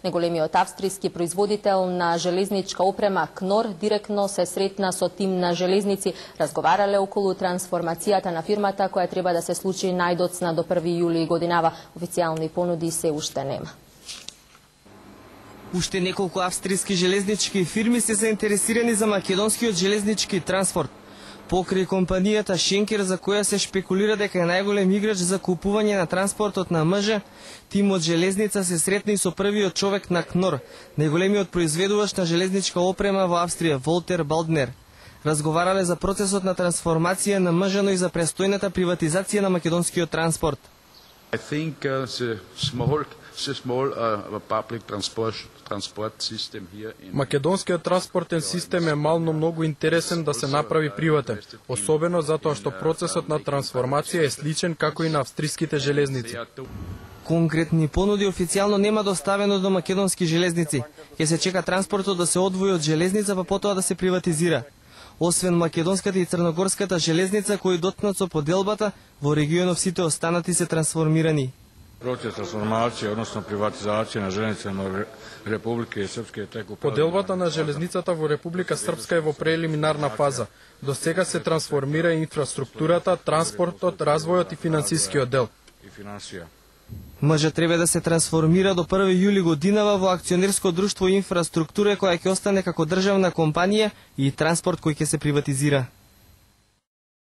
Неголемиот австријски производител на железничка опрема КНОР директно се сретна со тим на железници, разговарале околу трансформацијата на фирмата која треба да се случи најдоцна до 1 јули годинава. Официјални понуди се уште нема. Уште неколку австријски железнички фирми се заинтересирани за македонскиот железнички транспорт. Покрај компанијата Шенкер, за која се шпекулира дека е најголем играч за купување на транспортот на МЖ, тимот железница се сретна и со првиот човек на КНОР, најголемиот произведувач на железничка опрема во Австрија, Волтер Балднер. Разговарале за процесот на трансформација на МЖ, но и за престојната приватизација на македонскиот транспорт. I think Македонскиот транспортен систем е мално многу интересен да се направи приватен, особено затоа што процесот на трансформација е сличен како и на австриските железници. Конкретни понуди официјално нема доставено до македонски железници. Ќе се чека транспортот да се одвои од железница, па потоа да се приватизира. Освен македонската и црногорската железница кои доткнат со поделбата, во регионов сите останати се трансформирани. Процес трансформација, односно приватизација на железница на Република Српска е теку. Поделбата на железницата во Република Српска е во прелиминарна фаза. До сега се трансформира инфраструктурата, транспортот, развојот и финансискиот дел. МЖ треба да се трансформира до 1 јули годинава во акционерско друштво инфраструктура која ќе остане како државна компанија и транспорт кој ќе се приватизира.